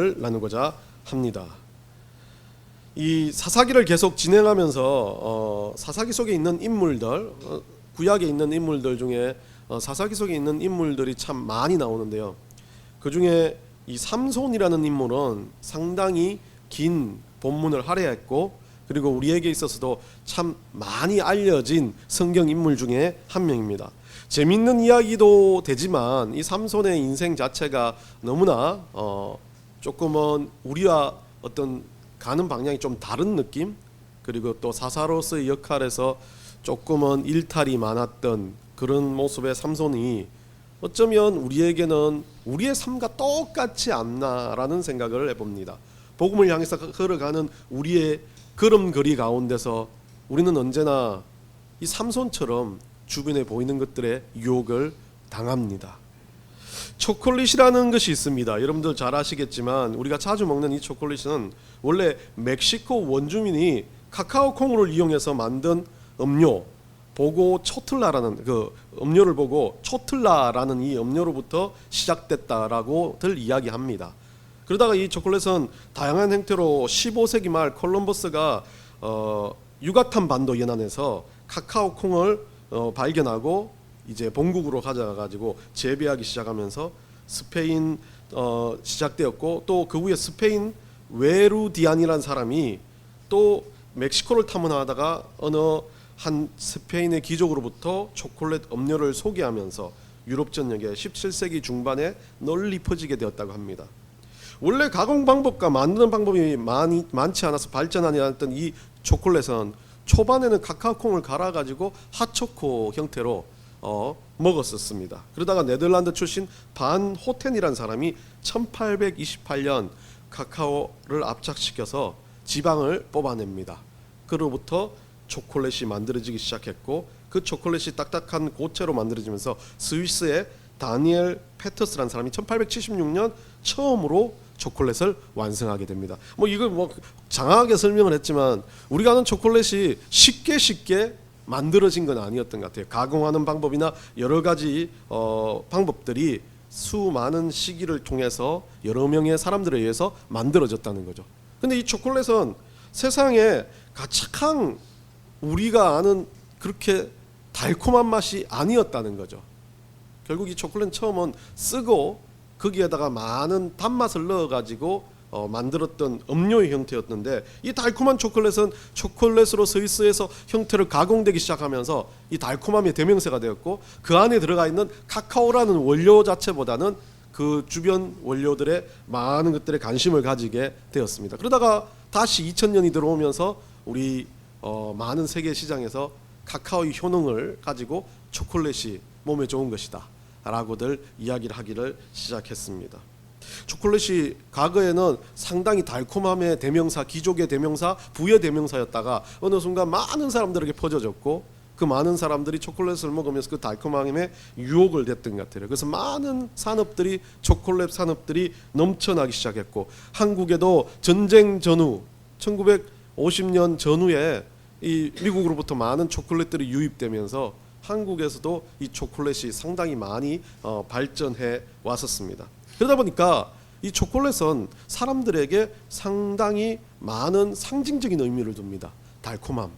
나누고자 합니다. 이 사사기를 계속 진행하면서 사사기 속에 있는 인물들, 구약에 있는 인물들 중에 사사기 속에 있는 인물들이 참 많이 나오는데요. 그 중에 이 삼손이라는 인물은 상당히 긴 본문을 할애했고, 그리고 우리에게 있어서도 참 많이 알려진 성경 인물 중에 한 명입니다. 재밌는 이야기도 되지만 이 삼손의 인생 자체가 너무나 조금은 우리와 어떤 가는 방향이 좀 다른 느낌, 그리고 또 사사로서의 역할에서 조금은 일탈이 많았던 그런 모습의 삼손이 어쩌면 우리에게는 우리의 삶과 똑같지 않나라는 생각을 해봅니다. 복음을 향해서 걸어가는 우리의 걸음걸이 가운데서 우리는 언제나 이 삼손처럼 주변에 보이는 것들에 유혹을 당합니다. 초콜릿이라는 것이 있습니다. 여러분들 잘 아시겠지만 우리가 자주 먹는 이 초콜릿은 원래 멕시코 원주민이 카카오 콩을 이용해서 만든 음료 보고 초틀라라는 그 음료를 보고 초틀라라는 이 음료로부터 시작됐다라고들 이야기합니다. 그러다가 이 초콜릿은 다양한 형태로 15세기 말 콜럼버스가 유가탄 반도 연안에서 카카오 콩을 발견하고 이제 본국으로 가져가가지고 재배하기 시작하면서 스페인 시작되었고, 또 그 후에 스페인 외루디안이라는 사람이 또 멕시코를 탐험하다가 어느 한 스페인의 귀족으로부터 초콜릿 음료를 소개하면서 유럽 전역에 17세기 중반에 널리 퍼지게 되었다고 합니다. 원래 가공 방법과 만드는 방법이 많지 않아서 발전하지 않았던 이 초콜릿은 초반에는 카카오콩을 갈아가지고 핫초코 형태로 먹었었습니다. 그러다가 네덜란드 출신 반 호텐이라는 사람이 1828년 카카오를 압착시켜서 지방을 뽑아냅니다. 그로부터 초콜릿이 만들어지기 시작했고, 그 초콜릿이 딱딱한 고체로 만들어지면서 스위스의 다니엘 페터스라는 사람이 1876년 처음으로 초콜릿을 완성하게 됩니다. 이걸 장황하게 설명을 했지만 우리가 아는 초콜릿이 쉽게 만들어진 건 아니었던 것 같아요. 가공하는 방법이나 여러 가지 방법들이 수많은 시기를 통해서 여러 명의 사람들에 의해서 만들어졌다는 거죠. 근데 이 초콜릿은 세상에 가장 우리가 아는 그렇게 달콤한 맛이 아니었다는 거죠. 결국 이 초콜릿은 처음은 쓰고 거기에다가 많은 단맛을 넣어가지고 만들었던 음료의 형태였는데, 이 달콤한 초콜릿은 초콜릿으로 스위스에서 형태를 가공되기 시작하면서 이 달콤함의 대명사가 되었고, 그 안에 들어가 있는 카카오라는 원료 자체보다는 그 주변 원료들의 많은 것들에 관심을 가지게 되었습니다. 그러다가 다시 2000년이 들어오면서 우리 많은 세계 시장에서 카카오의 효능을 가지고 초콜릿이 몸에 좋은 것이다 라고들 이야기를 하기를 시작했습니다. 초콜릿이 과거에는 상당히 달콤함의 대명사, 귀족의 대명사, 부의 대명사였다가 어느 순간 많은 사람들에게 퍼져졌고, 그 많은 사람들이 초콜릿을 먹으면서 그 달콤함에 유혹을 됐던 것 같아요. 그래서 많은 산업들이, 초콜릿 산업들이 넘쳐나기 시작했고, 한국에도 전쟁 전후 1950년 전후에 이 미국으로부터 많은 초콜릿들이 유입되면서 한국에서도 이 초콜릿이 상당히 많이 발전해 왔었습니다. 그러다 보니까 이 초콜릿은 사람들에게 상당히 많은 상징적인 의미를 둡니다. 달콤함.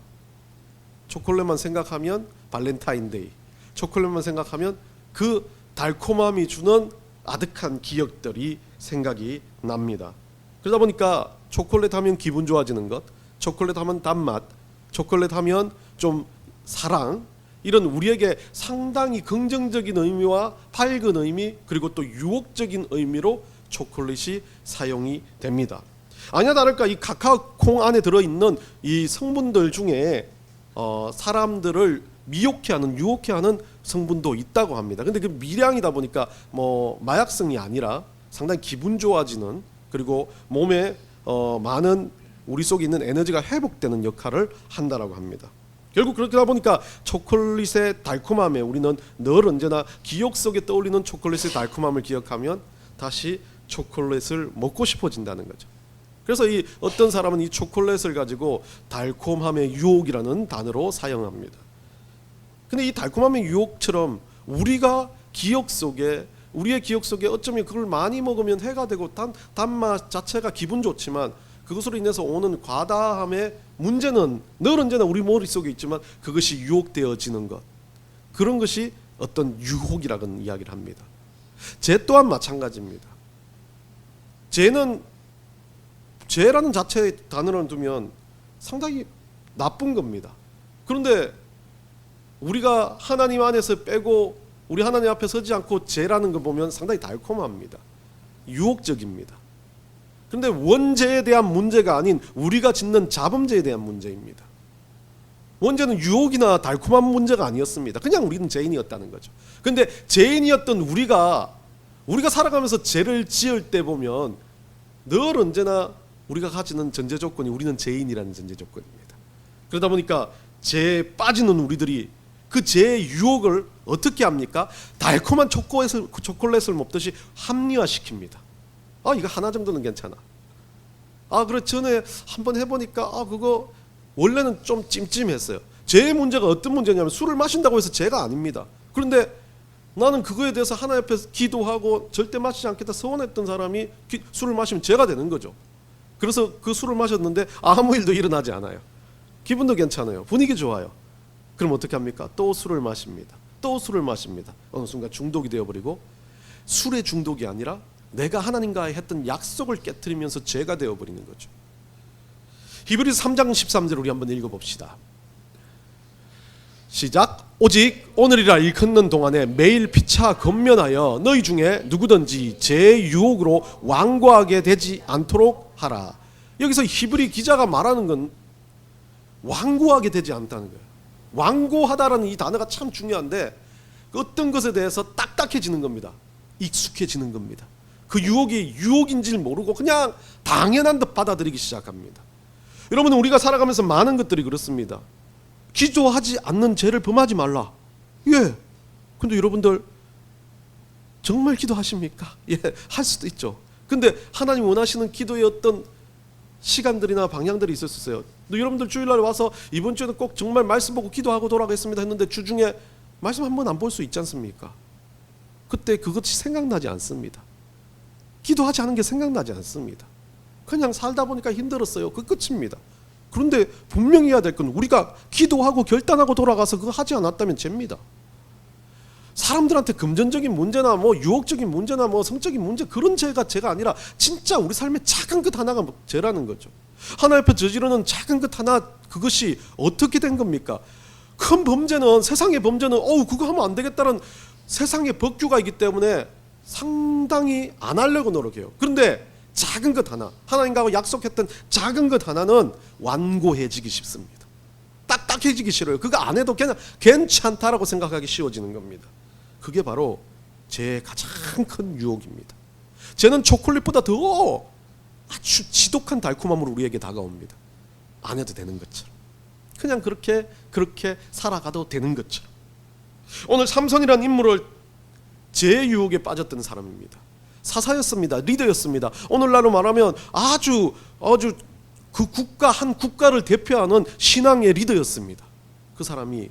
초콜릿만 생각하면 발렌타인데이. 초콜릿만 생각하면 그 달콤함이 주는 아득한 기억들이 생각이 납니다. 그러다 보니까 초콜릿 하면 기분 좋아지는 것, 초콜릿 하면 단맛, 초콜릿 하면 좀 사랑, 이런 우리에게 상당히 긍정적인 의미와 밝은 의미, 그리고 또 유혹적인 의미로 초콜릿이 사용이 됩니다. 아니나 다를까 이 카카오콩 안에 들어있는 이 성분들 중에 사람들을 미혹해하는, 유혹해하는 성분도 있다고 합니다. 근데 그 미량이다 보니까 마약성이 아니라 상당히 기분 좋아지는, 그리고 몸에 많은 우리 속에 있는 에너지가 회복되는 역할을 한다라고 합니다. 결국 그렇게 하다 보니까 초콜릿의 달콤함에 우리는 늘 언제나 기억 속에 떠올리는 초콜릿의 달콤함을 기억하면 다시 초콜릿을 먹고 싶어진다는 거죠. 그래서 이 어떤 사람은 이 초콜릿을 가지고 달콤함의 유혹이라는 단어로 사용합니다. 근데 이 달콤함의 유혹처럼 우리가 기억 속에 우리의 기억 속에 어쩌면 그걸 많이 먹으면 해가 되고 단맛 자체가 기분 좋지만 그것으로 인해서 오는 과다함의 문제는 늘 언제나 우리 머릿속에 있지만 그것이 유혹되어지는 것, 그런 것이 어떤 유혹이라는 이야기를 합니다. 죄 또한 마찬가지입니다. 죄라는 자체의 단어를 두면 상당히 나쁜 겁니다. 그런데 우리가 하나님 안에서 빼고 우리 하나님 앞에 서지 않고 죄라는 거 보면 상당히 달콤합니다. 유혹적입니다. 그런데 원죄에 대한 문제가 아닌 우리가 짓는 자범죄에 대한 문제입니다. 원죄는 유혹이나 달콤한 문제가 아니었습니다. 그냥 우리는 죄인이었다는 거죠. 그런데 죄인이었던 우리가 살아가면서 죄를 지을 때 보면 늘 언제나 우리가 가지는 전제 조건이 우리는 죄인이라는 전제 조건입니다. 그러다 보니까 죄에 빠지는 우리들이 그 죄의 유혹을 어떻게 합니까? 달콤한 초콜릿을 먹듯이 합리화시킵니다. 이거 하나 정도는 괜찮아. 그래 전에 한번 해보니까 그거 원래는 좀 찜찜했어요. 죄의 문제가 어떤 문제냐면 술을 마신다고 해서 죄가 아닙니다. 그런데 나는 그거에 대해서 하나님 앞에 기도하고 절대 마시지 않겠다 서원했던 사람이 술을 마시면 죄가 되는 거죠. 그래서 그 술을 마셨는데 아무 일도 일어나지 않아요. 기분도 괜찮아요. 분위기 좋아요. 그럼 어떻게 합니까? 또 술을 마십니다. 또 술을 마십니다. 어느 순간 중독이 되어버리고 술의 중독이 아니라 내가 하나님과 했던 약속을 깨트리면서 죄가 되어버리는 거죠. 히브리서 3장 13절 우리 한번 읽어봅시다. 시작. 오직 오늘이라 일컫는 동안에 매일 피차 건면하여 너희 중에 누구든지 죄의 유혹으로 완고하게 되지 않도록 하라. 여기서 히브리 기자가 말하는 건 완고하게 되지 않다는 거예요. 완고하다라는 이 단어가 참 중요한데 어떤 것에 대해서 딱딱해지는 겁니다. 익숙해지는 겁니다. 그 유혹이 유혹인지를 모르고 그냥 당연한 듯 받아들이기 시작합니다. 여러분, 우리가 살아가면서 많은 것들이 그렇습니다. 기도하지 않는 죄를 범하지 말라. 예. 근데 여러분들 정말 기도하십니까? 예, 할 수도 있죠. 근데 하나님 원하시는 기도의 어떤 시간들이나 방향들이 있었어요. 여러분들 주일날 와서 이번 주에는 꼭 정말 말씀 보고 기도하고 돌아가겠습니다 했는데 주중에 말씀 한 번 안 볼 수 있지 않습니까? 그때 그것이 생각나지 않습니다. 기도하지 않은 게 생각나지 않습니다. 그냥 살다 보니까 힘들었어요. 그 끝입니다. 그런데 분명히 해야 될 건 우리가 기도하고 결단하고 돌아가서 그거 하지 않았다면 죄입니다. 사람들한테 금전적인 문제나 유혹적인 문제나 성적인 문제 그런 죄가 아니라 진짜 우리 삶의 작은 것 하나가 죄라는 거죠. 하나님 앞에 저지르는 작은 것 하나, 그것이 어떻게 된 겁니까? 큰 범죄는, 세상의 범죄는 그거 하면 안 되겠다는 세상의 법규가 있기 때문에 상당히 안 하려고 노력해요. 그런데 작은 것 하나, 하나님과 약속했던 작은 것 하나는 완고해지기 쉽습니다. 딱딱해지기 싫어요. 그거 안 해도 그냥 괜찮다라고 생각하기 쉬워지는 겁니다. 그게 바로 죄의 가장 큰 유혹입니다. 죄는 초콜릿보다 더 아주 지독한 달콤함으로 우리에게 다가옵니다. 안 해도 되는 것처럼, 그냥 그렇게 살아가도 되는 것처럼. 오늘 삼손이라는 인물을 죄의 유혹에 빠졌던 사람입니다. 사사였습니다. 리더였습니다. 오늘날로 말하면 아주 그 한 국가를 대표하는 신앙의 리더였습니다. 그 사람이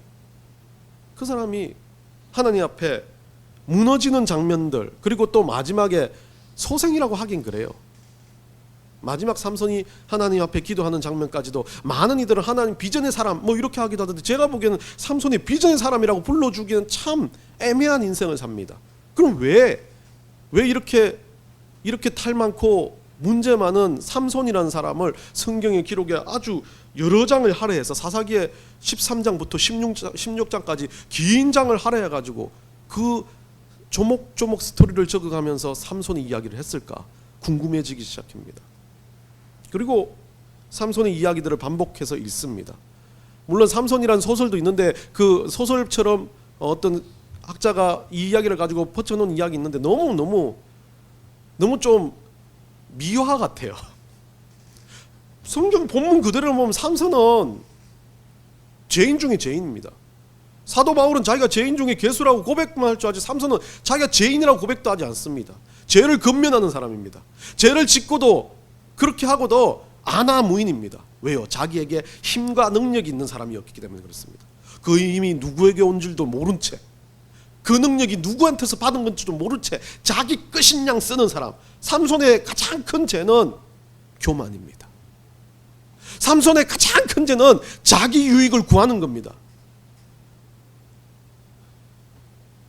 하나님 앞에 무너지는 장면들, 그리고 또 마지막에 소생이라고 하긴 그래요. 마지막 삼손이 하나님 앞에 기도하는 장면까지도 많은 이들은 하나님 비전의 사람 이렇게 하기도 하던데, 제가 보기에는 삼손이 비전의 사람이라고 불러주기는 참 애매한 인생을 삽니다. 그럼 왜 이렇게 탈 많고 문제 많은 삼손이라는 사람을 성경의 기록에 아주 여러 장을 할애해서 사사기의 13장부터 16장까지 긴 장을 할애해가지고 그 조목조목 스토리를 적어가면서 삼손이 이야기를 했을까 궁금해지기 시작합니다. 그리고 삼손의 이야기들을 반복해서 읽습니다. 물론 삼손이라는 소설도 있는데 그 소설처럼 어떤 학자가 이 이야기를 가지고 퍼쳐놓은 이야기 있는데 너무 좀 미화 같아요. 성경 본문 그대로 보면 삼손은 죄인 중에 죄인입니다. 사도 바울은 자기가 죄인 중에 괴수라고 고백만 할 줄 알지, 삼손은 자기가 죄인이라고 고백도 하지 않습니다. 죄를 근면하는 사람입니다. 죄를 짓고도 그렇게 하고도 안하무인입니다. 왜요? 자기에게 힘과 능력이 있는 사람이었기 때문에 그렇습니다. 그 힘이 누구에게 온 줄도 모른 채 그 능력이 누구한테서 받은 건지도 모른 채 자기 끝인 양 쓰는 사람. 삼손의 가장 큰 죄는 교만입니다. 삼손의 가장 큰 죄는 자기 유익을 구하는 겁니다.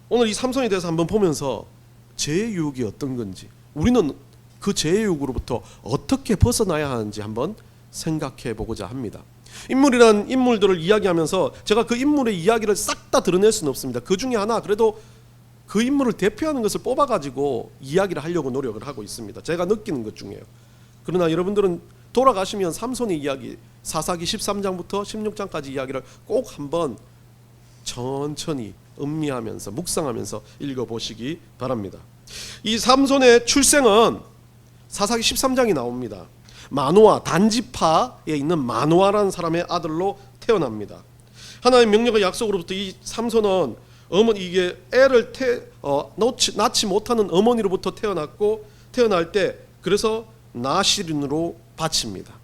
오늘 이 삼손에 대해서 한번 보면서 죄의 유혹이 어떤 건지, 우리는 그 죄의 유혹으로부터 어떻게 벗어나야 하는지 한번 생각해 보고자 합니다. 인물이란 인물들을 이야기하면서 제가 그 인물의 이야기를 싹 다 드러낼 수는 없습니다. 그 중에 하나 그래도 그 인물을 대표하는 것을 뽑아가지고 이야기를 하려고 노력을 하고 있습니다. 제가 느끼는 것 중에요. 그러나 여러분들은 돌아가시면 삼손의 이야기, 사사기 13장부터 16장까지 이야기를 꼭 한번 천천히 음미하면서 묵상하면서 읽어보시기 바랍니다. 이 삼손의 출생은 사사기 13장이 나옵니다. 마노아, 단지파에 있는 마노아라는 사람의 아들로 태어납니다. 하나님의 명령과 약속으로부터 이 삼손은 이게 애를 낳지 못하는 어머니로부터 태어났고, 태어날 때 그래서 나시린으로 바칩니다.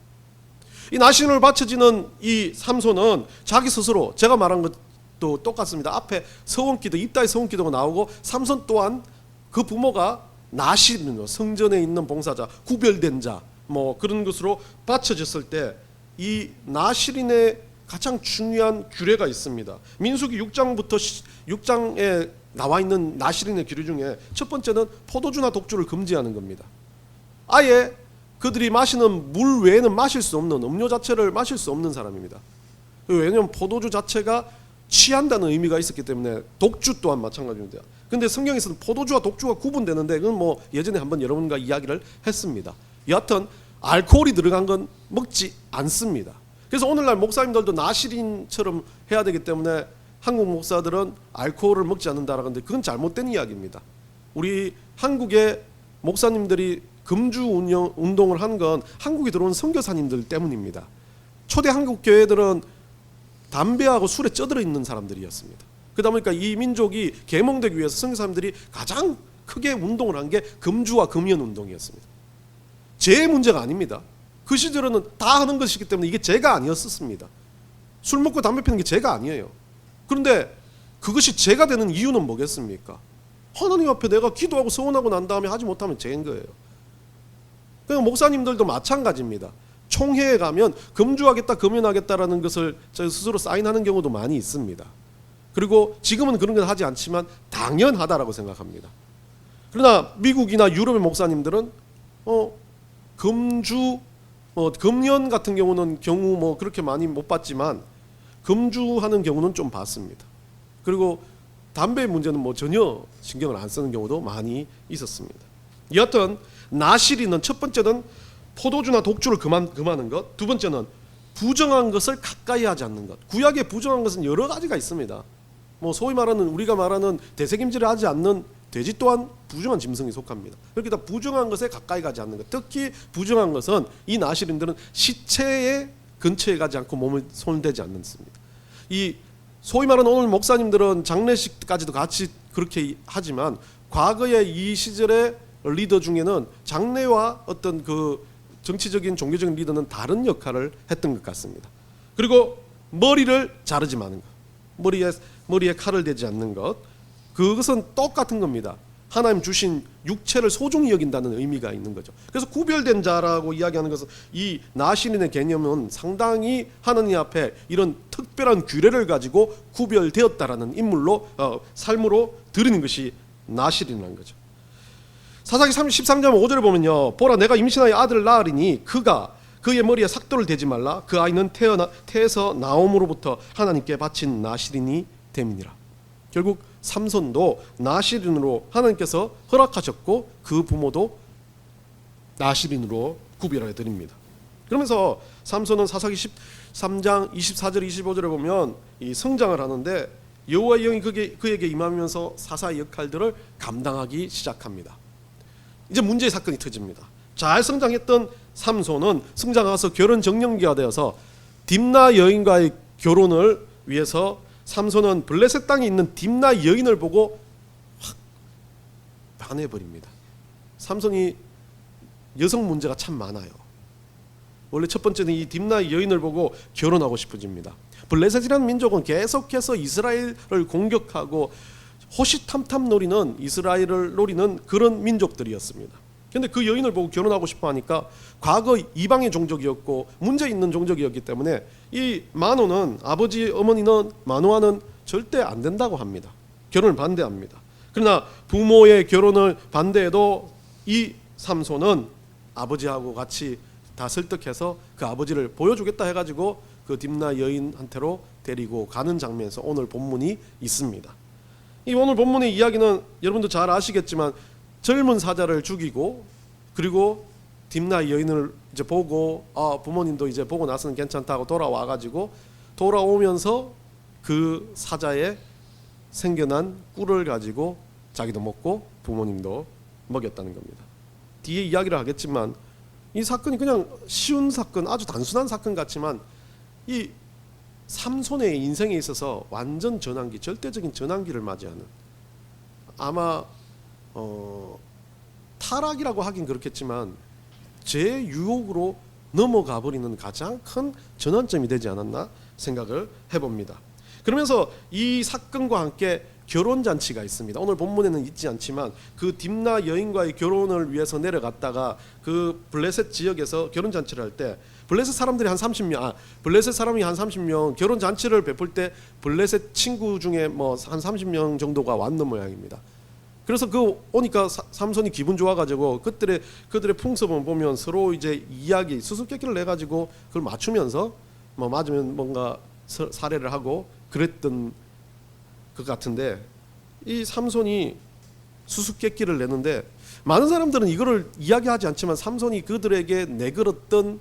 이 나시린으로 바쳐지는 이 삼손은 자기 스스로, 제가 말한 것도 똑같습니다. 앞에 서원기도, 입다의 서원기도가 나오고, 삼손 또한 그 부모가 나시린으로, 성전에 있는 봉사자, 구별된 자, 그런 것으로 바쳐졌을 때 이 나시린의 가장 중요한 규례가 있습니다. 민수기 6장에 나와 있는 나시린의 규례 중에 첫 번째는 포도주나 독주를 금지하는 겁니다. 아예 그들이 마시는 물 외에는 마실 수 없는, 음료 자체를 마실 수 없는 사람입니다. 왜냐하면 포도주 자체가 취한다는 의미가 있었기 때문에, 독주 또한 마찬가지입니다. 근데 성경에서는 포도주와 독주가 구분되는데, 그건 예전에 한번 여러분과 이야기를 했습니다. 여하튼 알코올이 들어간 건 먹지 않습니다. 그래서 오늘날 목사님들도 나시린처럼 해야 되기 때문에 한국 목사들은 알코올을 먹지 않는다라고 하는데, 그건 잘못된 이야기입니다. 우리 한국의 목사님들이 금주 운동을 한 건 한국에 들어온 선교사님들 때문입니다. 초대 한국 교회들은 담배하고 술에 쩌들어 있는 사람들이었습니다. 그러다 보니까 이 민족이 계몽되기 위해서 선교사님들이 가장 크게 운동을 한 게 금주와 금연 운동이었습니다. 죄의 문제가 아닙니다. 그 시절에는 다 하는 것이기 때문에 이게 죄가 아니었습니다. 술 먹고 담배 피는 게 죄가 아니에요. 그런데 그것이 죄가 되는 이유는 뭐겠습니까? 하나님 앞에 내가 기도하고 서원하고 난 다음에 하지 못하면 죄인 거예요. 그러니까 목사님들도 마찬가지입니다. 총회에 가면 금주하겠다, 금연하겠다라는 것을 스스로 사인하는 경우도 많이 있습니다. 그리고 지금은 그런 걸 하지 않지만 당연하다라고 생각합니다. 그러나 미국이나 유럽의 목사님들은 금주, 금연 같은 경우는 그렇게 많이 못 봤지만 금주하는 경우는 좀 봤습니다. 그리고 담배 문제는 전혀 신경을 안 쓰는 경우도 많이 있었습니다. 여하튼 나시린은 첫 번째는 포도주나 독주를 금하는 것, 두 번째는 부정한 것을 가까이 하지 않는 것. 구약에 부정한 것은 여러 가지가 있습니다. 소위 말하는, 우리가 말하는 되새김질을 하지 않는 돼지 또한 부정한 짐승에 속합니다. 그렇게 부정한 것에 가까이 가지 않는 것. 특히 부정한 것은 이 나시린들은 시체의 근처에 가지 않고 손을 대지 않습니다. 이 소위 말하는 오늘 목사님들은 장례식까지도 같이 그렇게 하지만, 과거의 이 시절의 리더 중에는 장례와 어떤 그 정치적인 종교적인 리더는 다른 역할을 했던 것 같습니다. 그리고 머리를 자르지 마는 것, 머리에 칼을 대지 않는 것, 그것은 똑같은 겁니다. 하나님 주신 육체를 소중히 여긴다는 의미가 있는 거죠. 그래서 구별된 자라고 이야기하는 것은, 이 나시린의 개념은 상당히 하나님 앞에 이런 특별한 규례를 가지고 구별되었다라는 인물로, 삶으로 드리는 것이 나시린이라는 거죠. 사사기 13장 5절에 보면요, 보라 내가 임신하여 아들을 낳으리니 그가 그의 머리에 삭도를 대지 말라. 그 아이는 태에서 나옴으로부터 하나님께 바친 나시린이 됨이니라. 결국 삼손도 나시린으로 하나님께서 허락하셨고, 그 부모도 나시린으로 구별해 드립니다. 그러면서 삼손은 사사기 13장 24절 25절에 보면 이 성장을 하는데, 여호와의 영이 그에게 임하면서 사사의 역할들을 감당하기 시작합니다. 이제 문제의 사건이 터집니다. 잘 성장했던 삼손은 성장해서 결혼 정년기가 되어서 딥나 여인과의 결혼을 위해서 삼손은 블레셋 땅에 있는 딥나 여인을 보고 확 반해버립니다. 삼손이 여성 문제가 참 많아요. 원래 첫 번째는 이 딥나 여인을 보고 결혼하고 싶어집니다. 블레셋이라는 민족은 계속해서 이스라엘을 공격하고 호시탐탐 노리는, 이스라엘을 노리는 그런 민족들이었습니다. 근데 그 여인을 보고 결혼하고 싶어 하니까 과거 이방의 종족이었고 문제 있는 종족이었기 때문에 이 마노는, 아버지 어머니는 마노아는 절대 안 된다고 합니다. 결혼을 반대합니다. 그러나 부모의 결혼을 반대해도 이 삼손은 아버지하고 같이 다 설득해서 그 아버지를 보여주겠다 해가지고 그 딥나 여인한테로 데리고 가는 장면에서 오늘 본문이 있습니다. 이 오늘 본문의 이야기는 여러분도 잘 아시겠지만 젊은 사자를 죽이고, 그리고 딥나 여인을 이제 보고 부모님도 이제 보고 나서는 괜찮다고 돌아와가지고, 돌아오면서 그 사자의 생겨난 꿀을 가지고 자기도 먹고 부모님도 먹였다는 겁니다. 뒤에 이야기를 하겠지만 이 사건이 그냥 쉬운 사건, 아주 단순한 사건 같지만 이 삼손의 인생에 있어서 완전 전환기, 절대적인 전환기를 맞이하는, 아마 타락이라고 하긴 그렇겠지만 제 유혹으로 넘어가 버리는 가장 큰 전환점이 되지 않았나 생각을 해봅니다. 그러면서 이 사건과 함께 결혼잔치가 있습니다. 오늘 본문에는 있지 않지만 그 딥나 여인과의 결혼을 위해서 내려갔다가 그 블레셋 지역에서 결혼잔치를 할 때 블레셋 사람들이 한 30명, 블레셋 사람이 한 30명 결혼잔치를 베풀 때 블레셋 친구 중에 뭐 한 30명 정도가 왔는 모양입니다. 그래서 그 오니까 삼손이 기분 좋아가지고 그들의 풍습을 보면 서로 이제 이야기, 수수께끼를 내 가지고 그걸 맞추면서 뭐 맞으면 뭔가 살해를 하고 그랬던 것 같은데, 이 삼손이 수수께끼를 내는데 많은 사람들은 이거를 이야기하지 않지만 삼손이 그들에게 내걸었던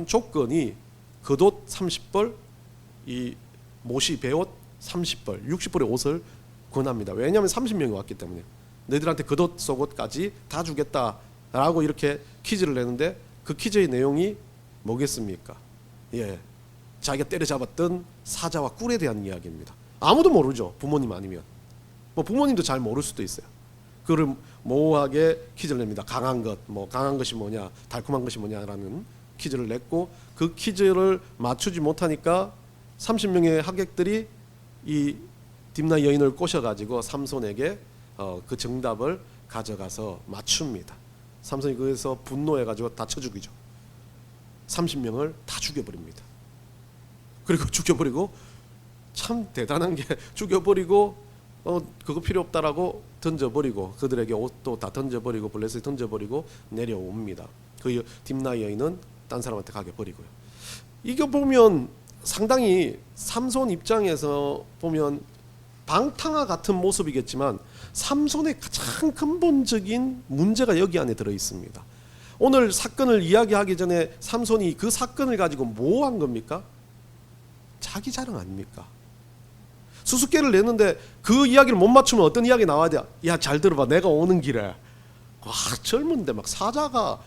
조건이 겉옷 30벌, 이 못이 베옷 30벌, 60벌의 옷을 권합니다. 왜냐하면 30명이 왔기 때문에 너희들한테 겉옷 속옷까지 다 주겠다라고 이렇게 퀴즈를 내는데, 그 퀴즈의 내용이 뭐겠습니까? 자기가 때려잡았던 사자와 꿀에 대한 이야기입니다. 아무도 모르죠. 부모님 아니면. 뭐 부모님도 잘 모를 수도 있어요. 그를 모호하게 퀴즈를 냅니다. 강한 것이 뭐냐, 달콤한 것이 뭐냐라는 퀴즈를 냈고, 그 퀴즈를 맞추지 못하니까 30명의 하객들이 이 딥나 여인을 꼬셔가지고 삼손에게 그 정답을 가져가서 맞춥니다. 삼손이 그래서 분노해가지고 다 쳐 죽이죠. 30명을 다 죽여버립니다. 그리고 죽여버리고, 참 대단한 게 죽여버리고 그거 필요 없다라고 던져버리고, 그들에게 옷도 다 던져버리고 블레셋 던져버리고 내려옵니다. 그 딥나 여인은 딴 사람한테 가게 버리고요. 이거 보면 상당히 삼손 입장에서 보면 방탕화 같은 모습이겠지만 삼손의 가장 근본적인 문제가 여기 안에 들어 있습니다. 오늘 사건을 이야기하기 전에 삼손이 그 사건을 가지고 뭐 한 겁니까? 자기 자랑 아닙니까? 수수께를 냈는데 그 이야기를 못 맞추면 어떤 이야기 나와야 돼? 야, 잘 들어봐. 내가 오는 길에 젊은데 막 사자가,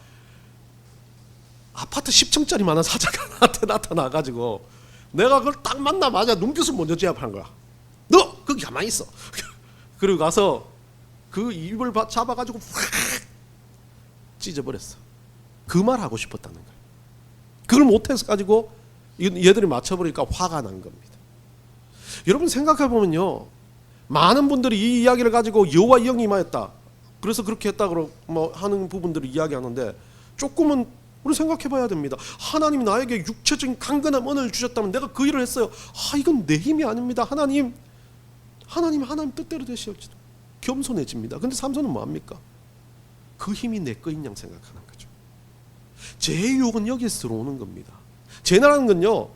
아파트 10층짜리 많은 사자가 나한테 나타나가지고 내가 그걸 딱 만나마자 눈빛을 먼저 제압한 거야. 너 거기 가만히 있어. 그리고 가서 그 입을 잡아가지고 확 찢어버렸어. 그 말 하고 싶었다는 거야. 그걸 못해서 가지고 얘들이 맞춰버리니까 화가 난 겁니다. 여러분 생각해 보면요, 많은 분들이 이 이야기를 가지고 여호와 영이 임하였다, 그래서 그렇게 했다고 뭐 하는 부분들을 이야기하는데, 조금은 우리 생각해 봐야 됩니다. 하나님이 나에게 육체적인 강건한 은혜를 주셨다면 내가 그 일을 했어요. 이건 내 힘이 아닙니다. 하나님 뜻대로 되시옵시다. 겸손해집니다. 근데 삼손은 뭐합니까? 그 힘이 내 거인 양 생각하는 거죠. 죄의 유혹은 여기에서 들어오는 겁니다. 죄라는 건요,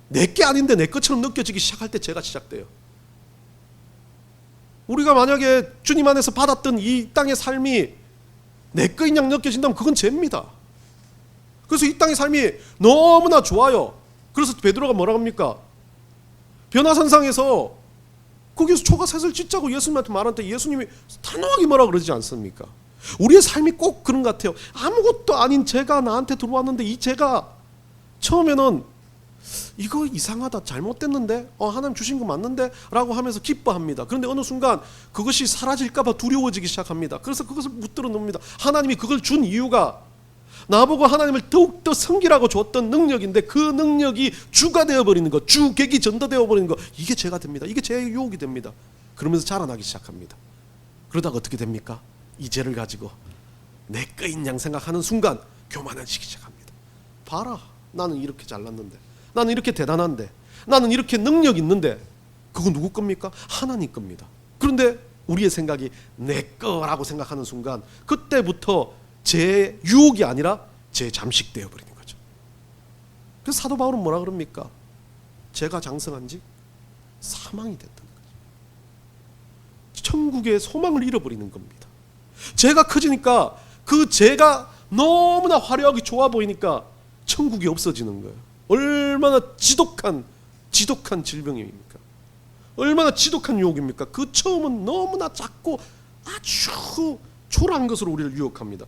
내 게 아닌데 내 것처럼 느껴지기 시작할 때 죄가 시작돼요. 우리가 만약에 주님 안에서 받았던 이 땅의 삶이 내 거인 양 느껴진다면 그건 죄입니다. 그래서 이 땅의 삶이 너무나 좋아요. 그래서 베드로가 뭐라고 합니까? 변화산상에서 거기서 초가셋을 짓자고 예수님한테 말할 때 예수님이 단호하게 뭐라 그러지 않습니까? 우리의 삶이 꼭 그런 것 같아요. 아무것도 아닌 죄가 나한테 들어왔는데 이 죄가 처음에는 이거 이상하다, 잘못됐는데, 하나님 주신 거 맞는데 라고 하면서 기뻐합니다. 그런데 어느 순간 그것이 사라질까 봐 두려워지기 시작합니다. 그래서 그것을 붙들어 놓습니다. 하나님이 그걸 준 이유가 나보고 하나님을 더욱더 섬기라고 줬던 능력인데, 그 능력이 주가 되어버리는 것, 주객이 전도되어버리는 것, 이게 죄가 됩니다. 이게 죄의 유혹이 됩니다. 그러면서 자라나기 시작합니다. 그러다가 어떻게 됩니까? 이 죄를 가지고 내 거인 양 생각하는 순간 교만해지기 시작합니다. 봐라, 나는 이렇게 잘났는데, 나는 이렇게 대단한데, 나는 이렇게 능력 있는데, 그거 누구 겁니까? 하나님 겁니다. 그런데 우리의 생각이 내 거라고 생각하는 순간 그때부터 제 유혹이 아니라 제 잠식되어 버리는 거죠. 그래서 사도 바울은 뭐라 그럽니까? 죄가 장성한지 사망이 됐다는 거죠. 천국의 소망을 잃어버리는 겁니다. 죄가 커지니까 그 죄가 너무나 화려하게 좋아 보이니까 천국이 없어지는 거예요. 얼마나 지독한 질병입니까? 얼마나 지독한 유혹입니까? 그 처음은 너무나 작고 아주 초라한 것으로 우리를 유혹합니다.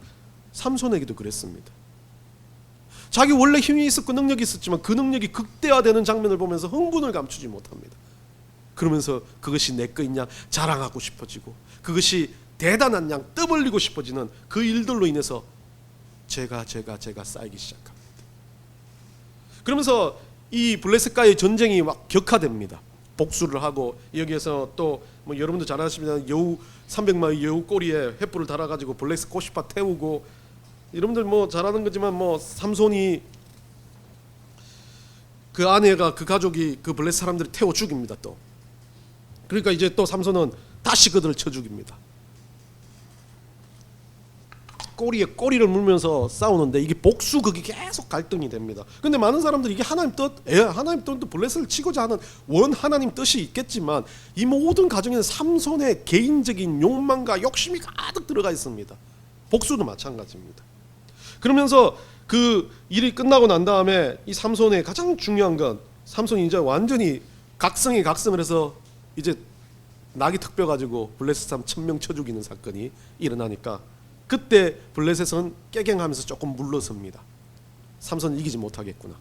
삼손에게도 그랬습니다. 자기 원래 힘이 있었고 능력이 있었지만 그 능력이 극대화되는 장면을 보면서 흥분을 감추지 못합니다. 그러면서 그것이 내 거인 양 자랑하고 싶어지고 그것이 대단한 양 떠벌리고 싶어지는 그 일들로 인해서 죄가 쌓이기 시작합니다. 그러면서 이 블레셋과의 전쟁이 막 격화됩니다. 복수를 하고 여기에서 또 뭐 여러분도 잘 아시면 여우 300마리 여우 꼬리에 횃불을 달아가지고 블레셋 꽃이밭 태우고, 여러분들 뭐 잘 아는 거지만 뭐 삼손이 그 아내가 그 가족이 그 블레셋 사람들이 태워 죽입니다. 또 그러니까 이제 또 삼손은 다시 그들을 쳐 죽입니다. 꼬리에 꼬리를 물면서 싸우는데 이게 복수 극이 계속 갈등이 됩니다. 근데 많은 사람들이 이게 하나님 뜻, 하나님 뜻도 블레셋을 치고자 하는 원 하나님 뜻이 있겠지만 이 모든 가정에는 삼손의 개인적인 욕망과 욕심이 가득 들어가 있습니다. 복수도 마찬가지입니다. 그러면서 그 일이 끝나고 난 다음에 이 삼손의 가장 중요한 건, 삼손이 이제 완전히 각성을 해서 이제 낙이 턱 뼈가지고 블레셋 사람 1000명 쳐 죽이는 사건이 일어나니까 그때 블레셋은 깨갱하면서 조금 물러섭니다. 삼손을 이기지 못하겠구나.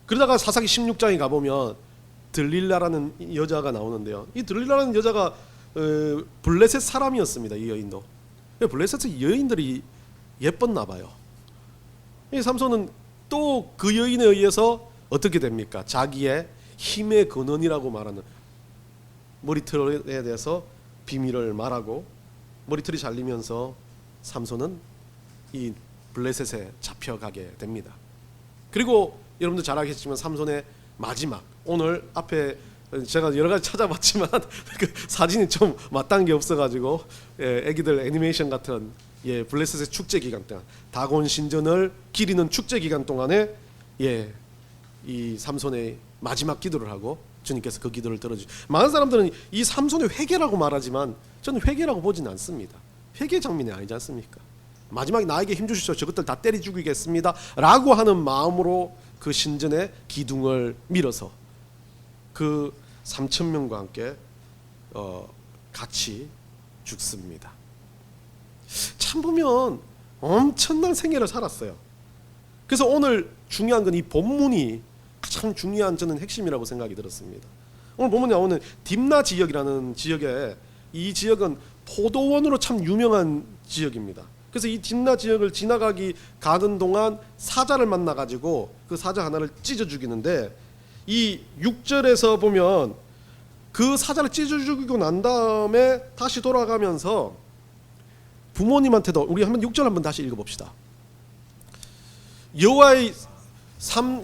그러다가 사사기 16장에 가보면 들릴라라는 여자가 나오는데요. 이 들릴라라는 여자가 블레셋 사람이었습니다. 이 여인도. 블레셋의 여인들이 예뻤나 봐요. 이 삼손은 또 그 여인에 의해서 어떻게 됩니까? 자기의 힘의 근원이라고 말하는 머리털에 대해서 비밀을 말하고 머리털이 잘리면서 삼손은 이 블레셋에 잡혀가게 됩니다. 그리고 여러분도 잘 알겠지만 삼손의 마지막, 오늘 앞에 제가 여러 가지 찾아봤지만 그 사진이 좀 마땅한 게 없어가지고 애기들 애니메이션 같은 블레셋의 축제 기간 동안 다곤 신전을 기리는 축제 기간 동안에 이 삼손의 마지막 기도를 하고 주님께서 그 기도를 들어주시고, 많은 사람들은 이 삼손의 회개라고 말하지만 저는 회개라고 보지는 않습니다. 회개 장면이 아니지 않습니까? 마지막에 나에게 힘 주시오, 저것들 다 때려 죽이겠습니다 라고 하는 마음으로 그 신전의 기둥을 밀어서 그 3000명과 함께 같이 죽습니다. 참 보면 엄청난 생애를 살았어요. 그래서 오늘 중요한 건 이 본문이 가장 중요한 저는 핵심이라고 생각이 들었습니다. 오늘 본문에 나오는 딥나 지역이라는 지역에, 이 지역은 포도원으로 참 유명한 지역입니다. 그래서 이 딥나 지역을 가는 동안 사자를 만나가지고 그 사자 하나를 찢어 죽이는데, 이 6절에서 보면 그 사자를 찢어 죽이고 난 다음에 다시 돌아가면서 부모님한테도, 우리 한번 6절 한번 다시 읽어봅시다. 여호와의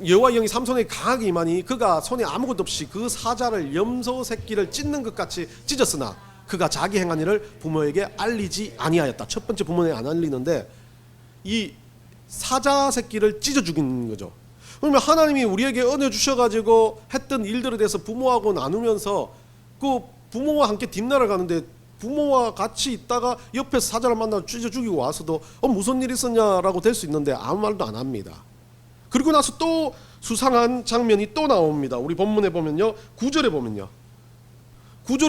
영이 삼손에게 강하게 임하니 그가 손에 아무것도 없이 그 사자를 염소 새끼를 찢는 것 같이 찢었으나 그가 자기 행한 일을 부모에게 알리지 아니하였다. 첫 번째 부모에게 안 알리는데 이 사자 새끼를 찢어 죽인 거죠. 그러면 하나님이 우리에게 은혜 주셔가지고 했던 일들에 대해서 부모하고 나누면서 그 부모와 함께 뒷나라를 가는데 부모와 같이 있다가 옆에서 사자를 만나 찢어 죽이고 와서도 무슨 일 있었냐라고 될 수 있는데 아무 말도 안 합니다. 그리고 나서 또 수상한 장면이 또 나옵니다. 우리 본문에 보면요, 9절에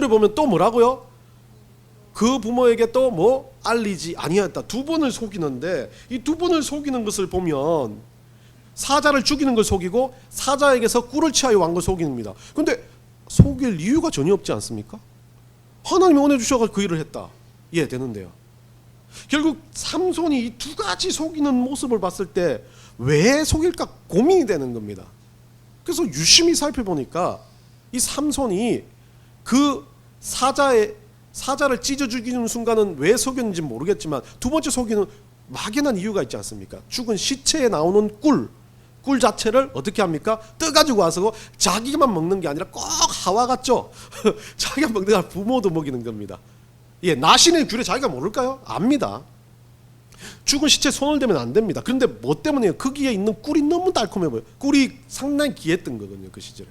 보면 또 뭐라고요? 그 부모에게 또 뭐 알리지 아니하였다. 두 번을 속이는데 이 두 번을 속이는 것을 보면 사자를 죽이는 걸 속이고 사자에게서 꿀을 취하여 왕 걸 속입니다. 그런데 속일 이유가 전혀 없지 않습니까? 하나님이 은혜 주셔서 그 일을 했다. 되는데요. 결국 삼손이 이 두 가지 속이는 모습을 봤을 때 왜 속일까 고민이 되는 겁니다. 그래서 유심히 살펴보니까 이 삼손이 그 사자를 찢어 죽이는 순간은 왜 속였는지 모르겠지만 두 번째 속이는 막연한 이유가 있지 않습니까? 죽은 시체에 나오는 꿀 자체를 어떻게 합니까? 떠가지고 와서 자기만 먹는 게 아니라 꼭 하와 같죠? 자기가 먹는 게 아니라 부모도 먹이는 겁니다. 예, 나신의 규례 자기가 모를까요? 압니다. 죽은 시체에 손을 대면 안 됩니다. 그런데 뭐 때문에요? 거기에 있는 꿀이 너무 달콤해 보여요. 꿀이 상당히 귀했던 거거든요, 그 시절에.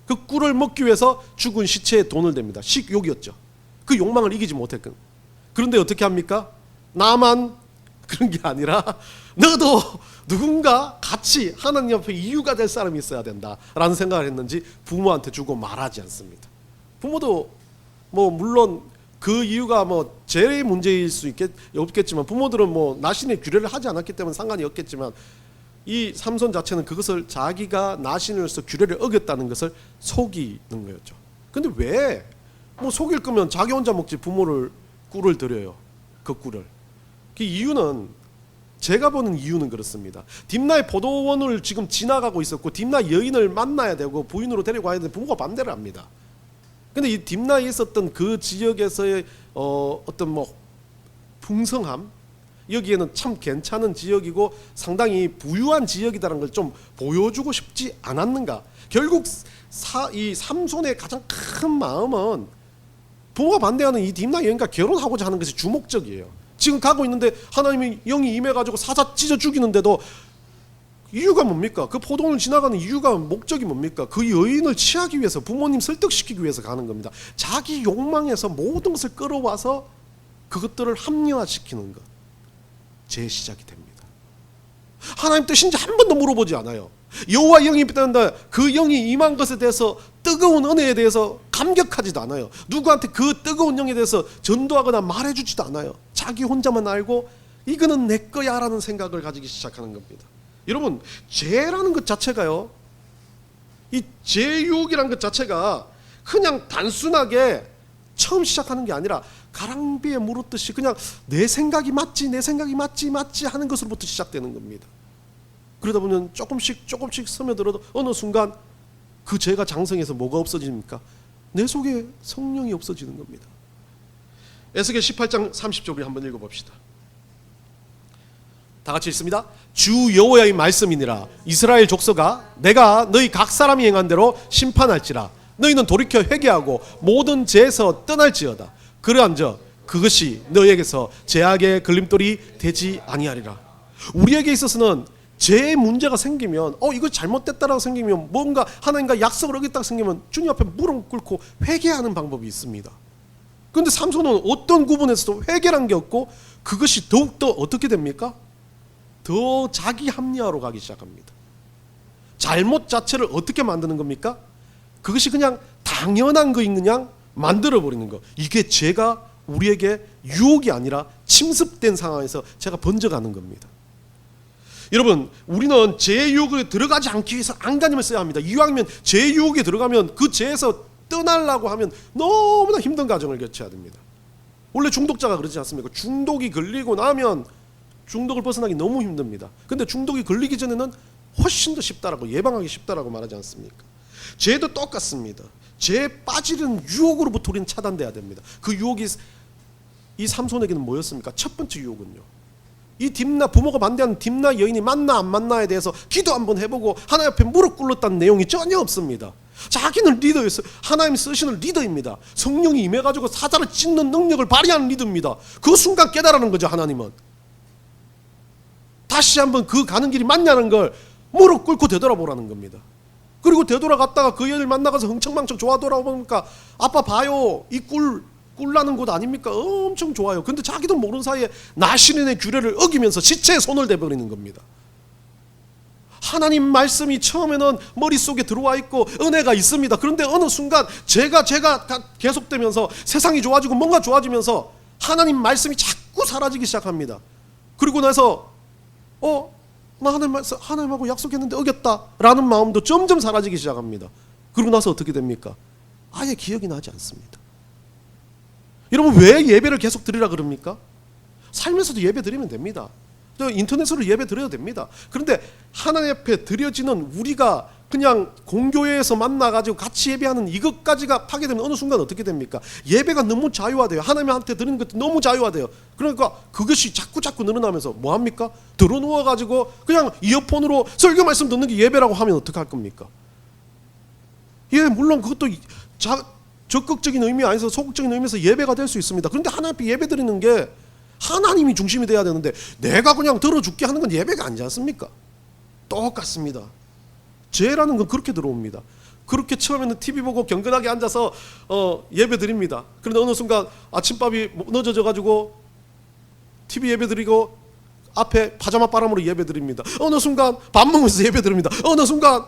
그 꿀을 먹기 위해서 죽은 시체에 돈을 댑니다. 식욕이었죠. 그 욕망을 이기지 못했거든요. 그런데 어떻게 합니까? 나만 그런 게 아니라 너도 누군가 같이 하나님 앞에 이유가 될 사람이 있어야 된다라는 생각을 했는지 부모한테 주고 말하지 않습니다. 부모도 뭐 물론 그 이유가 뭐 제 문제일 수 없겠지만 부모들은 뭐 나신의 규례를 하지 않았기 때문에 상관이 없겠지만 이 삼손 자체는 그것을 자기가 나신으로서 규례를 어겼다는 것을 속이는 거였죠. 근데 왜 뭐 속일 거면 자기 혼자 먹지 부모를 꿀을 드려요. 그 꿀을. 그 이유는 제가 보는 이유는 그렇습니다. 딥나의 포도원을 지금 지나가고 있었고 딥나 여인을 만나야 되고 부인으로 데리고 가야 되는데 부모가 반대를 합니다. 근데 이 딥나에 있었던 그 지역에서의 어떤 뭐 풍성함, 여기에는 참 괜찮은 지역이고 상당히 부유한 지역이다라는 걸 좀 보여주고 싶지 않았는가. 결국 이 삼손의 가장 큰 마음은 부모가 반대하는 이 딥나 여인과 결혼하고자 하는 것이 주목적이에요. 지금 가고 있는데 하나님이 영이 임해가지고 사자 찢어 죽이는데도 이유가 뭡니까? 그 포도원을 지나가는 이유가 목적이 뭡니까? 그 여인을 취하기 위해서 부모님 설득시키기 위해서 가는 겁니다. 자기 욕망에서 모든 것을 끌어와서 그것들을 합리화시키는 것. 재시작이 됩니다. 하나님 뜻인지 한 번도 물어보지 않아요. 여호와 영이 있다는데 그 영이 임한 것에 대해서 뜨거운 은혜에 대해서 감격하지도 않아요. 누구한테 그 뜨거운 영에 대해서 전도하거나 말해주지도 않아요. 자기 혼자만 알고 이거는 내 거야 라는 생각을 가지기 시작하는 겁니다. 여러분, 죄라는 것 자체가요, 이 죄유혹이라는 것 자체가 그냥 단순하게 처음 시작하는 게 아니라 가랑비에 물었듯이 그냥 내 생각이 맞지 하는 것으로부터 시작되는 겁니다. 그러다 보면 조금씩 스며들어도 어느 순간 그 죄가 장성해서 뭐가 없어집니까? 내 속에 성령이 없어지는 겁니다. 에스겔 18장 30절 우리 한번 읽어봅시다. 다 같이 읽습니다. 주 여호와의 말씀이니라. 이스라엘 족속아, 내가 너희 각 사람이 행한 대로 심판할지라. 너희는 돌이켜 회개하고 모든 죄에서 떠날지어다. 그러한즉 그것이 너희에게서 죄악의 걸림돌이 되지 아니하리라. 우리에게 있어서는 죄의 문제가 생기면 이거 잘못됐다라고 생기면 뭔가 하나님과 약속을 어겼다고 생기면 주님 앞에 무릎 꿇고 회개하는 방법이 있습니다. 그런데 삼손은 어떤 구분에서도 회개란 게 없고 그것이 더욱더 어떻게 됩니까? 더 자기 합리화로 가기 시작합니다. 잘못 자체를 어떻게 만드는 겁니까? 그것이 그냥 당연한 거인 그냥 만들어버리는 거. 이게 죄가 우리에게 유혹이 아니라 침습된 상황에서 제가 번져가는 겁니다. 여러분, 우리는 죄의 유혹에 들어가지 않기 위해서 안간힘을 써야 합니다. 이왕이면 죄의 유혹에 들어가면 그 죄에서 떠나려고 하면 너무나 힘든 과정을 거쳐야 됩니다. 원래 중독자가 그러지 않습니까? 중독이 걸리고 나면 중독을 벗어나기 너무 힘듭니다. 근데 중독이 걸리기 전에는 훨씬 더 쉽다라고, 예방하기 쉽다라고 말하지 않습니까? 죄도 똑같습니다. 죄에 빠지는 유혹으로부터 우리는 차단돼야 됩니다. 그 유혹이 이 삼손에게는 뭐였습니까? 첫 번째 유혹은요, 이 딥나, 부모가 반대하는 딥나 여인이 만나 안 만나에 대해서 기도 한번 해보고 하나님 앞에 무릎 꿇었다는 내용이 전혀 없습니다. 자기는 리더였어요. 하나님 쓰시는 리더입니다. 성령이 임해가지고 사자를 찢는 능력을 발휘하는 리더입니다. 그 순간 깨달은 거죠. 하나님은 다시 한번 그 가는 길이 맞냐는 걸 무릎 꿇고 되돌아보라는 겁니다. 그리고 되돌아갔다가 그 여인을 만나가서 흥청망청 좋아 돌아오니까 아빠 봐요, 이 꿀나는 곳 아닙니까? 엄청 좋아요. 근데 자기도 모르는 사이에 나신의 규례를 어기면서 시체에 손을 대버리는 겁니다. 하나님 말씀이 처음에는 머릿속에 들어와 있고 은혜가 있습니다. 그런데 어느 순간 제가 계속되면서 세상이 좋아지고 뭔가 좋아지면서 하나님 말씀이 자꾸 사라지기 시작합니다. 그리고 나서 나 하나님하고 약속했는데 어겼다라는 마음도 점점 사라지기 시작합니다. 그러고 나서 어떻게 됩니까? 아예 기억이 나지 않습니다. 여러분, 왜 예배를 계속 드리라 그럽니까? 살면서도 예배 드리면 됩니다. 인터넷으로 예배 드려도 됩니다. 그런데 하나님 앞에 드려지는 우리가 그냥 공교회에서 만나가지고 같이 예배하는 이것까지가 파괴되면 어느 순간 어떻게 됩니까? 예배가 너무 자유화돼요. 하나님한테 드리는 것도 너무 자유화돼요. 그러니까 그것이 자꾸 늘어나면서 뭐합니까? 들어누워가지고 그냥 이어폰으로 설교 말씀 듣는 게 예배라고 하면 어떡할 겁니까? 예, 물론 그것도 적극적인 의미 아니어서 소극적인 의미에서 예배가 될 수 있습니다. 그런데 하나님 앞에 예배 드리는 게 하나님이 중심이 돼야 되는데 내가 그냥 들어줄게 하는 건 예배가 아니지 않습니까? 똑같습니다. 죄라는 건 그렇게 들어옵니다. 그렇게 처음에는 TV 보고 경건하게 앉아서 예배 드립니다. 그런데 어느 순간 아침밥이 늦어져 가지고 TV 예배 드리고 앞에 파자마 바람으로 예배 드립니다. 어느 순간 밥 먹으면서 예배 드립니다. 어느 순간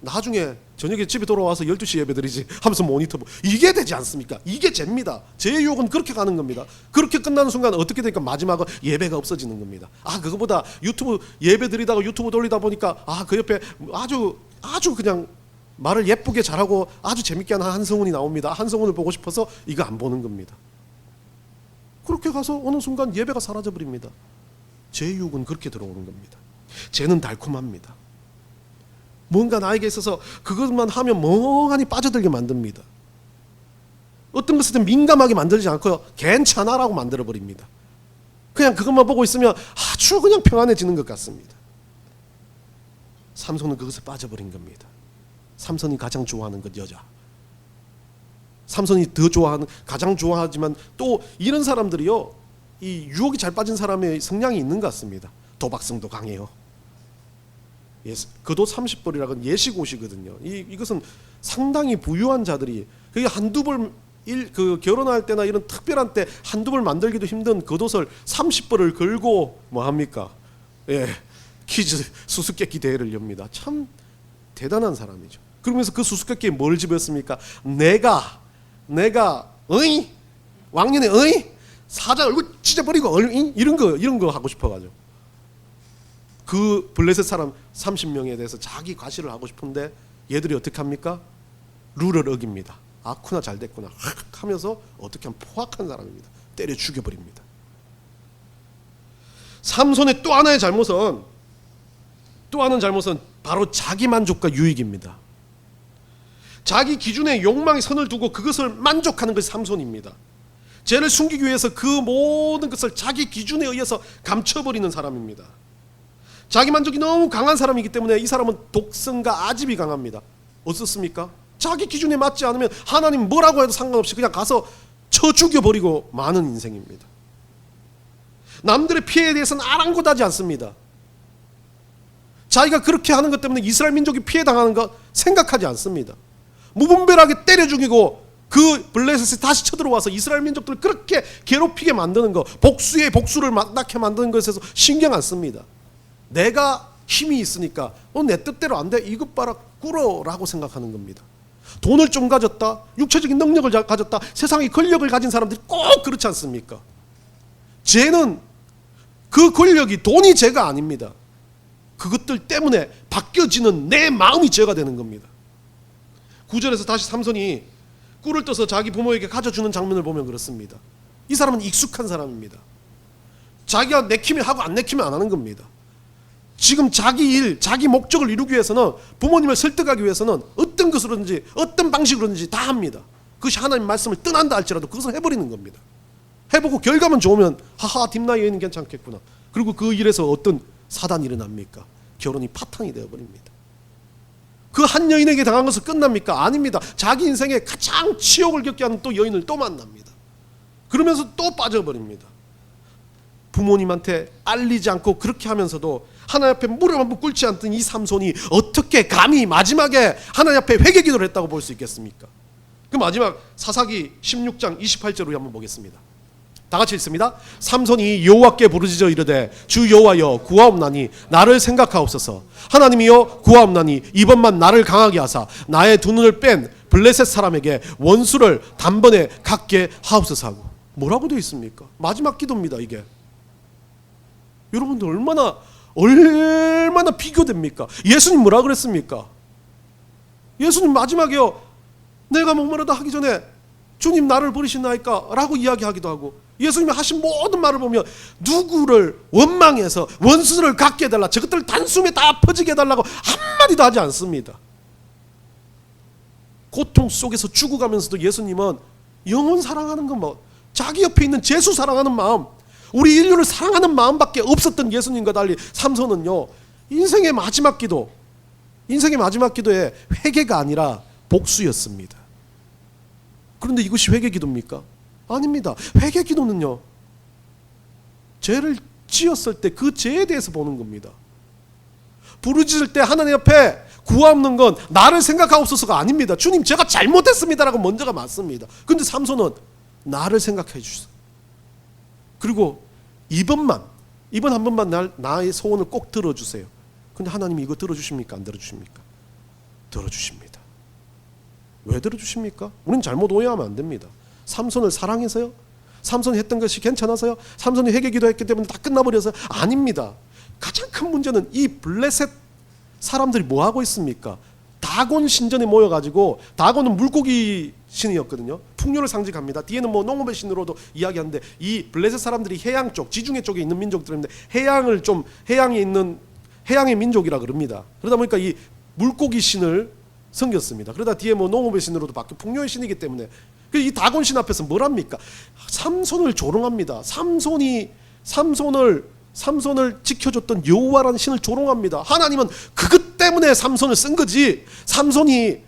나중에 저녁에 집에 돌아와서 12시 예배 드리지 하면서 모니터 보고 이게 되지 않습니까? 이게 죄입니다. 죄의 유혹은 그렇게 가는 겁니다. 그렇게 끝나는 순간 어떻게 되니까 마지막은 예배가 없어지는 겁니다. 그거보다 유튜브 예배 드리다가 유튜브 돌리다 보니까 그 옆에 아주 그냥 말을 예쁘게 잘하고 아주 재밌게 하는 한성훈이 나옵니다. 한성훈을 보고 싶어서 이거 안 보는 겁니다. 그렇게 가서 어느 순간 예배가 사라져 버립니다. 죄의 유혹은 그렇게 들어오는 겁니다. 죄는 달콤합니다. 뭔가 나에게 있어서 그것만 하면 멍하니 빠져들게 만듭니다. 어떤 것에 민감하게 만들지 않고요, 괜찮아라고 만들어버립니다. 그냥 그것만 보고 있으면 아주 그냥 평안해지는 것 같습니다. 삼손은 그것에 빠져버린 겁니다. 삼손이 가장 좋아하는 것, 여자. 삼손이 가장 좋아하지만 또 이런 사람들이요, 이 유혹이 잘 빠진 사람의 성향이 있는 것 같습니다. 도박성도 강해요. 그도 30벌이라는 예시고시거든요. 이것은 상당히 부유한 자들이 그게 한두 벌 결혼할 때나 이런 특별한 때 한두 벌 만들기도 힘든 겉옷을 30벌을 걸고 뭐합니까? 퀴즈 수수께끼 대회를 엽니다. 참 대단한 사람이죠. 그러면서 그 수수께끼에 뭘 집었습니까? 내가 왕년에 사자 얼굴 찢어버리고 이런 거 하고 싶어가지고 그 블레셋 사람 30명에 대해서 자기 과시를 하고 싶은데 얘들이 어떻게 합니까? 룰을 어깁니다. 아쿠나 잘 됐구나 하면서 어떻게 하면 포악한 사람입니다. 때려 죽여버립니다. 삼손의 또 하나의 잘못은 바로 자기 만족과 유익입니다. 자기 기준에 욕망의 선을 두고 그것을 만족하는 것이 삼손입니다. 죄를 숨기기 위해서 그 모든 것을 자기 기준에 의해서 감춰버리는 사람입니다. 자기 만족이 너무 강한 사람이기 때문에 이 사람은 독성과 아집이 강합니다. 어떻습니까? 자기 기준에 맞지 않으면 하나님 뭐라고 해도 상관없이 그냥 가서 쳐 죽여버리고 마는 인생입니다. 남들의 피해에 대해서는 아랑곳하지 않습니다. 자기가 그렇게 하는 것 때문에 이스라엘 민족이 피해당하는 거 생각하지 않습니다. 무분별하게 때려 죽이고 그 블레셋이 다시 쳐들어와서 이스라엘 민족들을 그렇게 괴롭히게 만드는 거, 복수의 복수를 낳게 만드는 것에서 신경 안 씁니다. 내가 힘이 있으니까 내 뜻대로 안 돼, 이것 봐라 꿇어라고 생각하는 겁니다. 돈을 좀 가졌다, 육체적인 능력을 가졌다, 세상의 권력을 가진 사람들이 꼭 그렇지 않습니까? 죄는 그 권력이 돈이 죄가 아닙니다. 그것들 때문에 바뀌어지는 내 마음이 죄가 되는 겁니다. 9절에서 다시 삼손이 꿀을 떠서 자기 부모에게 가져주는 장면을 보면 그렇습니다. 이 사람은 익숙한 사람입니다. 자기가 내키면 하고 안 내키면 안 하는 겁니다. 지금 자기 일, 자기 목적을 이루기 위해서는, 부모님을 설득하기 위해서는 어떤 것으로든지 어떤 방식으로든지 다 합니다. 그것이 하나님 말씀을 떠난다 할지라도 그것을 해버리는 겁니다. 해보고 결과만 좋으면 하하 딥나 여인은 괜찮겠구나. 그리고 그 일에서 어떤 사단이 일어납니까? 결혼이 파탄이 되어버립니다. 그 한 여인에게 당한 것은 끝납니까? 아닙니다. 자기 인생에 가장 치욕을 겪게 하는 또 여인을 또 만납니다. 그러면서 또 빠져버립니다. 부모님한테 알리지 않고 그렇게 하면서도 하나님 앞에 무릎 한번 꿇지 않던 이 삼손이 어떻게 감히 마지막에 하나님 앞에 회개기도를 했다고 볼 수 있겠습니까? 그 마지막 사사기 16장 28절로 한번 보겠습니다. 다 같이 읽습니다. 삼손이 여호와께 부르짖어 이르되 주 여호와여 구하옵나니 나를 생각하옵소서. 하나님이여 구하옵나니 이번만 나를 강하게 하사 나의 두 눈을 뺀 블레셋 사람에게 원수를 단번에 갖게 하옵소서 하고. 뭐라고 되어 있습니까? 마지막 기도입니다. 이게 여러분들 얼마나 비교됩니까? 예수님 뭐라 그랬습니까? 예수님 마지막에요, 내가 목마르다 하기 전에 주님 나를 버리시나이까? 라고 이야기하기도 하고, 예수님이 하신 모든 말을 보면 누구를 원망해서 원수를 갖게 해달라, 저것들 단숨에 다 퍼지게 해달라고 한마디도 하지 않습니다. 고통 속에서 죽어가면서도 예수님은 영혼 사랑하는 것, 자기 옆에 있는 제수 사랑하는 마음, 우리 인류를 사랑하는 마음밖에 없었던 예수님과 달리 삼손은요, 인생의 마지막 기도에 회개가 아니라 복수였습니다. 그런데 이것이 회개 기도입니까? 아닙니다. 회개 기도는요, 죄를 지었을 때 그 죄에 대해서 보는 겁니다. 부르짖을 때 하나님 앞에 구하옵는 건 나를 생각하옵소서가 아닙니다. 주님 제가 잘못했습니다라고 먼저가 맞습니다. 그런데 삼손은 나를 생각해 주시오. 그리고 이번 한 번만 나의 소원을 꼭 들어주세요. 근데 하나님이 이거 들어주십니까? 안 들어주십니까? 들어주십니다. 왜 들어주십니까? 우리는 잘못 오해하면 안 됩니다. 삼손을 사랑해서요? 삼손이 했던 것이 괜찮아서요? 삼손이 회개 기도했기 때문에 다 끝나버려서? 아닙니다. 가장 큰 문제는 이 블레셋 사람들이 뭐 하고 있습니까? 다곤 신전에 모여가지고, 다곤은 물고기 신이었거든요. 풍요를 상징합니다. 뒤에는 뭐 농업의 신으로도 이야기하는데, 이 블레셋 사람들이 해양 쪽, 지중해 쪽에 있는 민족들인데 해양의 민족이라 그럽니다. 그러다 보니까 이 물고기 신을 섬겼습니다. 그러다 뒤에 뭐 농업의 신으로도 바뀌고 풍요의 신이기 때문에 이 다곤 신 앞에서 뭘 합니까? 삼손을 조롱합니다. 삼손을 지켜줬던 여호와라는 신을 조롱합니다. 하나님은 그것 때문에 삼손을 쓴 거지, 삼손이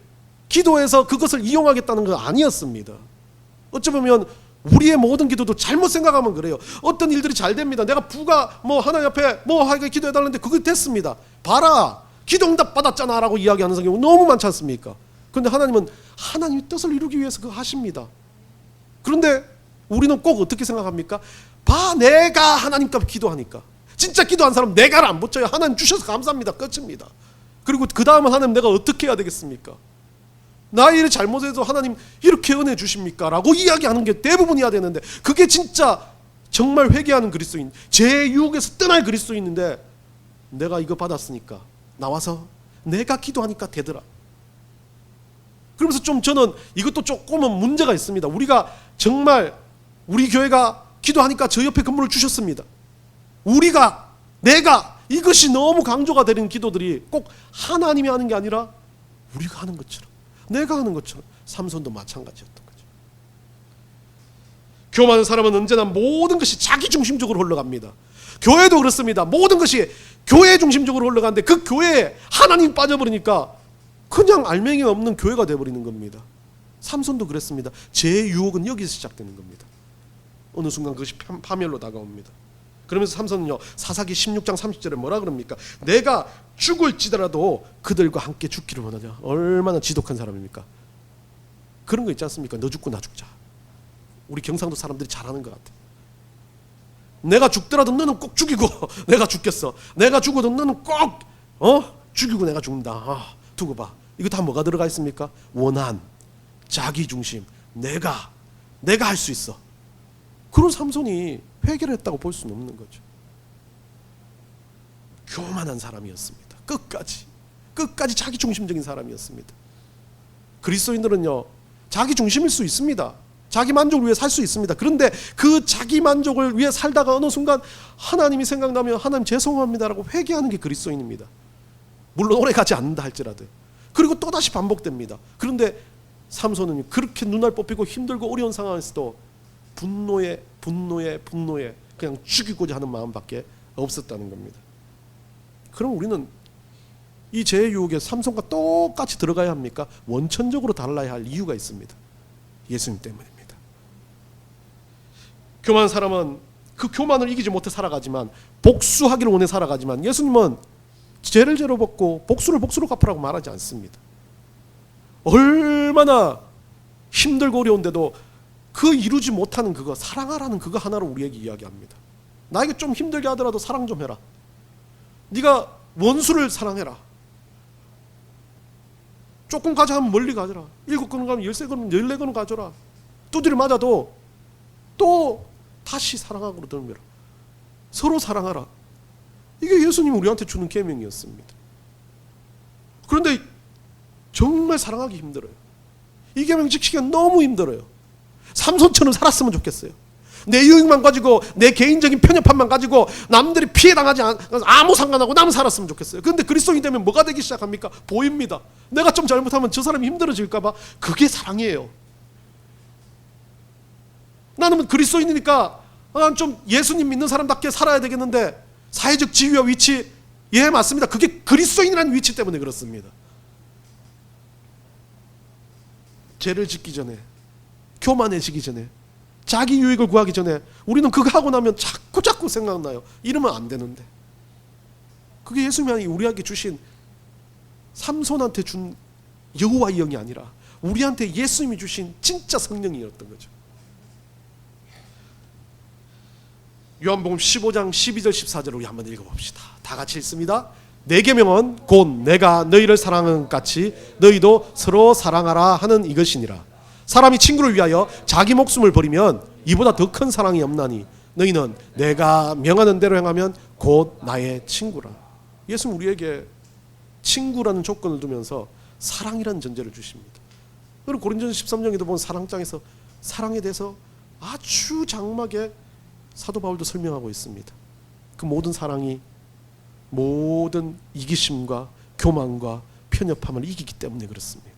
기도해서 그것을 이용하겠다는 건 아니었습니다. 어쩌면 우리의 모든 기도도 잘못 생각하면 그래요. 어떤 일들이 잘 됩니다. 내가 부가 하나님 앞에 하게 기도해달라는데 그게 됐습니다. 봐라, 기도응답 받았잖아 라고 이야기하는 성경 너무 많지 않습니까? 그런데 하나님은 하나님의 뜻을 이루기 위해서 그거 하십니다. 그런데 우리는 꼭 어떻게 생각합니까? 봐, 내가 하나님께 기도하니까, 진짜 기도한 사람 내가를 안 붙여요. 하나님 주셔서 감사합니다. 끝입니다. 그리고 그 다음은 하나님 내가 어떻게 해야 되겠습니까? 나의 일을 잘못해도 하나님 이렇게 은혜 주십니까? 라고 이야기하는 게 대부분이어야 되는데, 그게 진짜 정말 회개하는 그리스도인, 죄의 유혹에서 떠날 그리스도인인데, 내가 이거 받았으니까 나와서 내가 기도하니까 되더라. 그러면서 저는 이것도 조금은 문제가 있습니다. 우리가 정말 우리 교회가 기도하니까 저 옆에 건물을 주셨습니다. 내가 이것이 너무 강조가 되는 기도들이 꼭 하나님이 하는 게 아니라 우리가 하는 것처럼, 내가 하는 것처럼, 삼손도 마찬가지였던 거죠. 교만한 사람은 언제나 모든 것이 자기 중심적으로 흘러갑니다. 교회도 그렇습니다. 모든 것이 교회 중심적으로 흘러가는데 그 교회에 하나님 빠져버리니까 그냥 알맹이 없는 교회가 되어버리는 겁니다. 삼손도 그랬습니다. 죄의 유혹은 여기서 시작되는 겁니다. 어느 순간 그것이 파멸로 다가옵니다. 그러면서 삼손은요, 사사기 16장 30절에 뭐라 그럽니까? 내가 죽을지라도 그들과 함께 죽기를 원하냐. 얼마나 지독한 사람입니까? 그런 거 있지 않습니까? 너 죽고 나 죽자. 우리 경상도 사람들이 잘하는 것 같아. 내가 죽더라도 너는 꼭 죽이고 내가 죽겠어. 내가 죽어도 너는 꼭 죽이고 내가 죽는다. 두고 봐. 이거 다 뭐가 들어가 있습니까? 원한, 자기 중심, 내가 할 수 있어. 그런 삼손이 회개를 했다고 볼 수는 없는 거죠. 교만한 사람이었습니다. 끝까지 자기 중심적인 사람이었습니다. 그리스도인들은요, 자기 중심일 수 있습니다. 자기 만족을 위해 살 수 있습니다. 그런데 그 자기 만족을 위해 살다가 어느 순간 하나님이 생각나면 하나님 죄송합니다라고 회개하는 게 그리스도인입니다. 물론 오래 가지 않는다 할지라도. 그리고 또다시 반복됩니다. 그런데 삼손은 그렇게 눈알 뽑히고 힘들고 어려운 상황에서도 분노에 그냥 죽이고자 하는 마음밖에 없었다는 겁니다. 그럼 우리는 이 죄의 유혹에 삼손과 똑같이 들어가야 합니까? 원천적으로 달라야 할 이유가 있습니다. 예수님 때문입니다. 교만한 사람은 그 교만을 이기지 못해 살아가지만, 복수하기를 원해 살아가지만, 예수님은 죄를 죄로 벗고 복수를 복수로 갚으라고 말하지 않습니다. 얼마나 힘들고 어려운데도 그 이루지 못하는 그거, 사랑하라는 그거 하나로 우리에게 이야기합니다. 나에게 좀 힘들게 하더라도 사랑 좀 해라. 네가 원수를 사랑해라. 조금 가자 하면 멀리 가져라. 7걸음 가면 13걸음 14걸음 가져라. 두드려 맞아도 또 다시 사랑하고 덤벼라. 서로 사랑하라. 이게 예수님이 우리한테 주는 계명이었습니다. 그런데 정말 사랑하기 힘들어요. 이 계명 지키기가 너무 힘들어요. 삼손처럼 살았으면 좋겠어요. 내 유익만 가지고, 내 개인적인 편협함만 가지고 남들이 피해당하지 아무 상관하고 나는 살았으면 좋겠어요. 그런데 그리스도인이 되면 뭐가 되기 시작합니까? 보입니다. 내가 좀 잘못하면 저 사람이 힘들어질까 봐. 그게 사랑이에요. 나는 그리스도인이니까 난 좀 예수님 믿는 사람답게 살아야 되겠는데, 사회적 지위와 위치, 예 맞습니다. 그게 그리스도인이라는 위치 때문에 그렇습니다. 죄를 짓기 전에, 교만해지기 전에, 자기 유익을 구하기 전에 우리는 그거 하고 나면 자꾸 생각나요. 이러면 안 되는데. 그게 예수님이 우리에게 주신, 삼손한테 준 여호와의 영이 아니라 우리한테 예수님이 주신 진짜 성령이었던 거죠. 요한복음 15장 12절 14절을 우리 한번 읽어봅시다. 다 같이 읽습니다. 내 계명은 곧 내가 너희를 사랑한 것 같이 너희도 서로 사랑하라 하는 이것이니라. 사람이 친구를 위하여 자기 목숨을 버리면 이보다 더 큰 사랑이 없나니 너희는 내가 명하는 대로 행하면 곧 나의 친구라. 예수는 우리에게 친구라는 조건을 두면서 사랑이라는 전제를 주십니다. 그리고 고린도전서 13장에도 보면 사랑장에서 사랑에 대해서 아주 장막에 사도 바울도 설명하고 있습니다. 그 모든 사랑이 모든 이기심과 교만과 편협함을 이기기 때문에 그렇습니다.